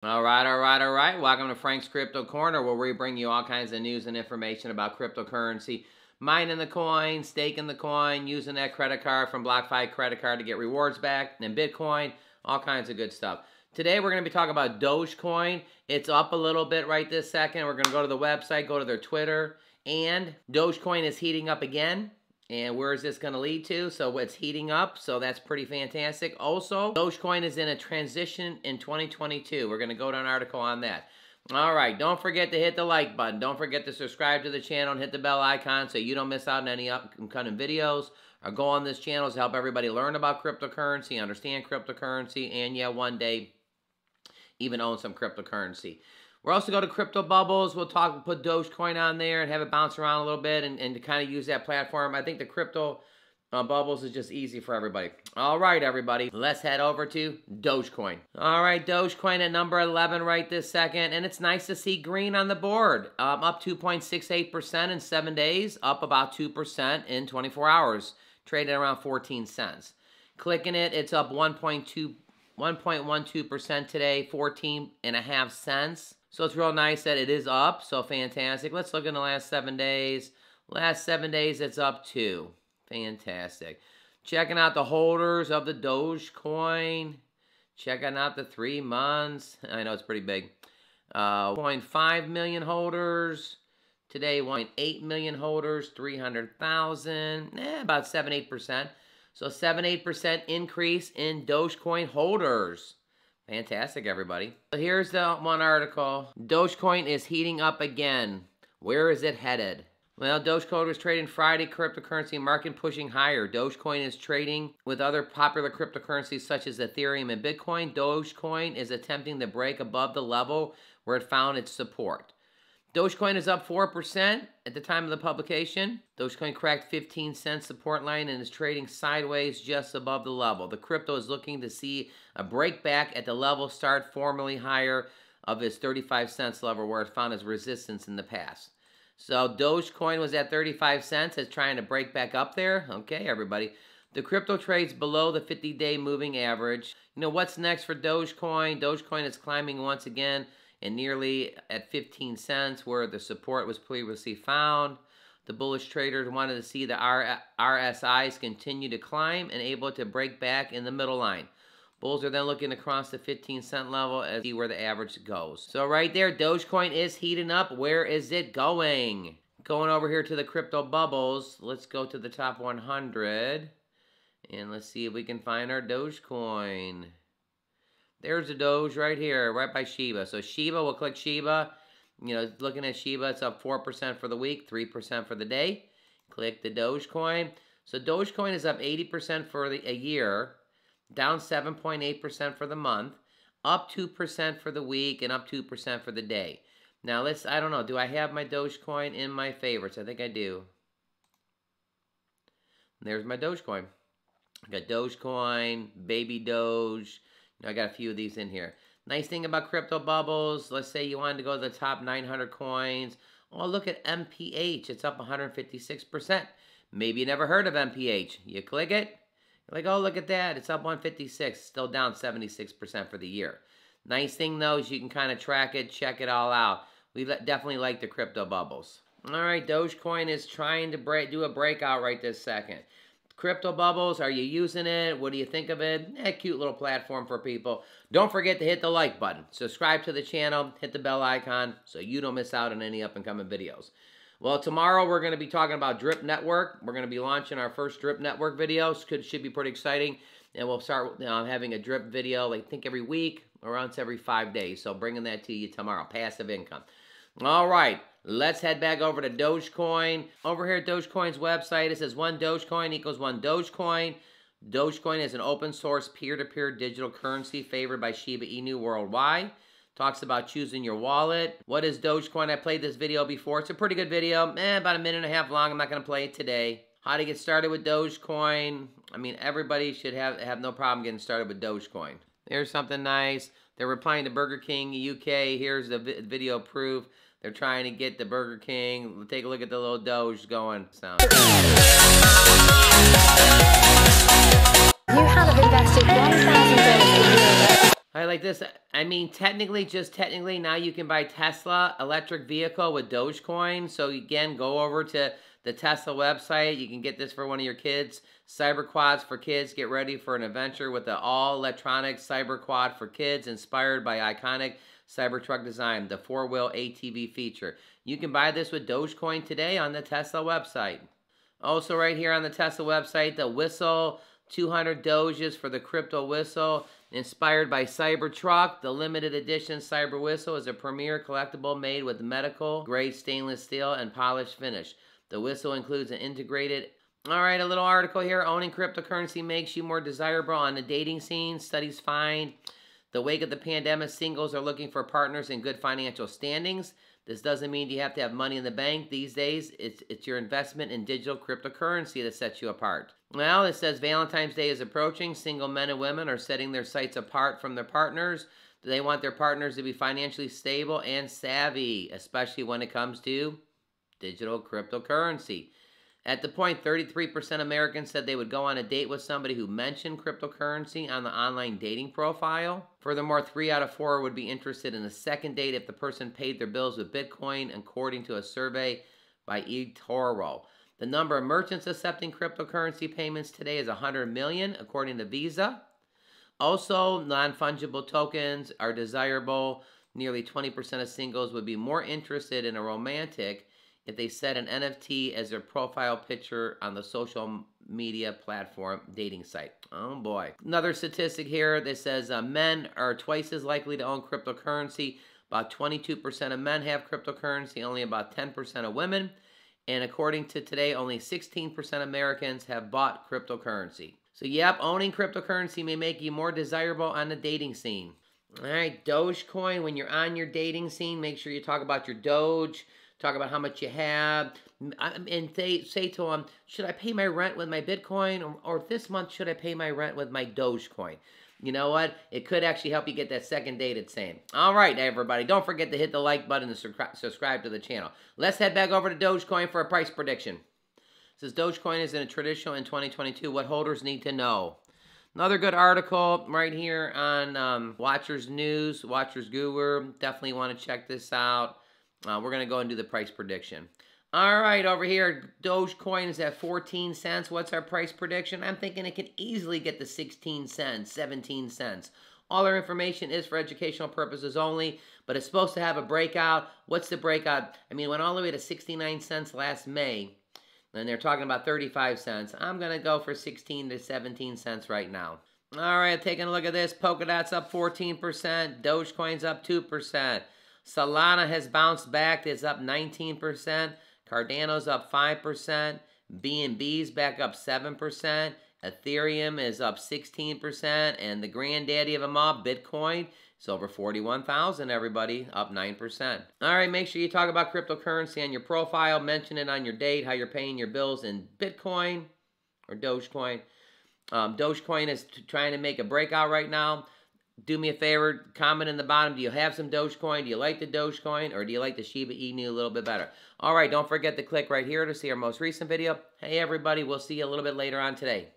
All right. Welcome to Frank's Crypto Corner, where we bring you all kinds of news and information about cryptocurrency, mining the coin, staking the coin, using that credit card from BlockFi credit card to get rewards back, and Bitcoin, all kinds of good stuff. Today, we're going to be talking about Dogecoin. It's up a little bit right this second. We're going to go to the website, go to their Twitter, and Dogecoin is heating up again. And where is this going to lead to? So it's heating up, so that's pretty fantastic. Also, Dogecoin is in a transition in 2022. We're going to go to an article on that. All right, don't forget to hit the like button. Don't forget to subscribe to the channel and hit the bell icon so you don't miss out on any upcoming videos. Or go on this channel to help everybody learn about cryptocurrency, understand cryptocurrency, and yeah, one day even own some cryptocurrency. We're also going to Crypto Bubbles. We'll put Dogecoin on there and have it bounce around a little bit and to kind of use that platform. I think the Crypto Bubbles is just easy for everybody. All right, everybody. Let's head over to Dogecoin. All right, Dogecoin at number 11 right this second. And it's nice to see green on the board. Up 2.68% in 7 days. Up about 2% in 24 hours. Traded around 14 cents. Clicking it, it's up 1.12% today. 14.5 cents. So it's real nice that it is up, so fantastic. Let's look in the last 7 days. Last 7 days, it's up 2. Fantastic. Checking out the holders of the Dogecoin. Checking out the 3 months. I know it's pretty big. 0.5 million holders. Today, 1.8 million holders. 300,000. About 7-8%. So 7-8% increase in Dogecoin holders. Fantastic, everybody. So here's the one article. Dogecoin is heating up again. Where is it headed? Well, Dogecoin was trading Friday cryptocurrency market pushing higher. Dogecoin is trading with other popular cryptocurrencies such as Ethereum and Bitcoin. Dogecoin is attempting to break above the level where it found its support. Dogecoin is up 4% at the time of the publication. Dogecoin cracked 15 cent support line and is trading sideways just above the level. The crypto is looking to see a break back at the level start formally higher of its 35 cents level where it found its resistance in the past. So Dogecoin was at 35 cents. It's trying to break back up there. Okay, everybody. The crypto trades below the 50-day moving average. You know, what's next for Dogecoin? Dogecoin is climbing once again and nearly at 15 cents where the support was previously found. The bullish traders wanted to see the RSIs continue to climb and able to break back in the middle line. Bulls are then looking across the 15 cent level as see where the average goes. So right there, Dogecoin is heating up. Where is it going? Going over here to the crypto bubbles. Let's go to the top 100. And let's see if we can find our Dogecoin. There's the Doge right here, right by Shiba. So Shiba, we'll click Shiba. You know, looking at Shiba, it's up 4% for the week, 3% for the day. Click the Dogecoin. So Dogecoin is up 80% for a year, down 7.8% for the month, up 2% for the week, and up 2% for the day. Now, I don't know, do I have my Dogecoin in my favorites? I think I do. There's my Dogecoin. I got Dogecoin, Baby Doge. I got a few of these in here. Nice thing about crypto bubbles, let's say you wanted to go to the top 900 coins. Oh, look at MPH. It's up 156%. Maybe you never heard of MPH. You click it. You're like, oh, look at that. It's up 156. Still down 76% for the year. Nice thing, though, is you can kind of track it, check it all out. We definitely like the crypto bubbles. All right, Dogecoin is trying to do a breakout right this second. Crypto bubbles, are you using it? What do you think of it? Cute little platform for people. Don't forget to hit the like button. Subscribe to the channel. Hit the bell icon so you don't miss out on any up and coming videos. Well, tomorrow we're going to be talking about Drip Network. We're going to be launching our first Drip Network videos. Should be pretty exciting. And we'll start having a drip video, I think every week or once every 5 days. So bringing that to you tomorrow. Passive income. All right. Let's head back over to Dogecoin. Over here at Dogecoin's website, it says 1 Dogecoin equals 1 Dogecoin. Dogecoin is an open source peer-to-peer digital currency favored by Shiba Inu worldwide. Talks about choosing your wallet. What is Dogecoin? I played this video before. It's a pretty good video. About 1.5 minutes long. I'm not going to play it today. How to get started with Dogecoin. I mean, everybody should have no problem getting started with Dogecoin. There's something nice. They're replying to Burger King UK. Here's the video proof. They're trying to get the Burger King. Take a look at the little Doge going. Sound. You have invested $1,000 a year. I like this. I mean, just technically, now you can buy Tesla electric vehicle with Dogecoin. So again, go over to the Tesla website. You can get this for one of your kids. Cyber quads for kids. Get ready for an adventure with the all-electronic cyber quad for kids, inspired by iconic Cybertruck design, the 4-wheel ATV feature. You can buy this with Dogecoin today on the Tesla website. Also, right here on the Tesla website, the whistle, 200 Doges for the crypto whistle. Inspired by Cybertruck, the limited edition Cyber Whistle is a premier collectible made with medical-grade stainless steel and polished finish. The whistle includes an integrated... All right, a little article here. Owning cryptocurrency makes you more desirable on the dating scene. Studies find the wake of the pandemic, singles are looking for partners in good financial standings. This doesn't mean you have to have money in the bank. These days, it's your investment in digital cryptocurrency that sets you apart. Well, it says Valentine's Day is approaching. Single men and women are setting their sights apart from their partners. They want their partners to be financially stable and savvy, especially when it comes to digital cryptocurrency. At the point, 33% Americans said they would go on a date with somebody who mentioned cryptocurrency on the online dating profile. Furthermore, 3 out of 4 would be interested in a second date if the person paid their bills with Bitcoin, according to a survey by eToro. The number of merchants accepting cryptocurrency payments today is 100 million, according to Visa. Also, non-fungible tokens are desirable. Nearly 20% of singles would be more interested in a romantic if they set an NFT as their profile picture on the social media platform dating site. Oh boy. Another statistic here that says men are twice as likely to own cryptocurrency. About 22% of men have cryptocurrency, only about 10% of women. And according to today, only 16% of Americans have bought cryptocurrency. So yep, owning cryptocurrency may make you more desirable on the dating scene. All right, Dogecoin, when you're on your dating scene, make sure you talk about your Doge. Talk about how much you have, and say to them, should I pay my rent with my Bitcoin, or this month, should I pay my rent with my Dogecoin? You know what? It could actually help you get that second date at same. All right, everybody. Don't forget to hit the like button and subscribe to the channel. Let's head back over to Dogecoin for a price prediction. It says Dogecoin is in a traditional in 2022. What holders need to know. Another good article right here on Watchers News, Watchers Guru. Definitely want to check this out. We're going to go and do the price prediction. All right, over here, Dogecoin is at 14 cents. What's our price prediction? I'm thinking it can easily get to 16 cents, 17 cents. All our information is for educational purposes only, but it's supposed to have a breakout. What's the breakout? I mean, it went all the way to 69 cents last May, and they're talking about 35 cents. I'm going to go for 16 to 17 cents right now. All right, taking a look at this. Polkadot's up 14%. Dogecoin's up 2%. Solana has bounced back. It's up 19%. Cardano's up 5%. BNB's back up 7%. Ethereum is up 16%. And the granddaddy of them all, Bitcoin, is over 41,000, everybody, up 9%. All right, make sure you talk about cryptocurrency on your profile. Mention it on your date, how you're paying your bills in Bitcoin or Dogecoin. Dogecoin is trying to make a breakout right now. Do me a favor, comment in the bottom. Do you have some Dogecoin? Do you like the Dogecoin? Or do you like the Shiba Inu a little bit better? All right, don't forget to click right here to see our most recent video. Hey, everybody, we'll see you a little bit later on today.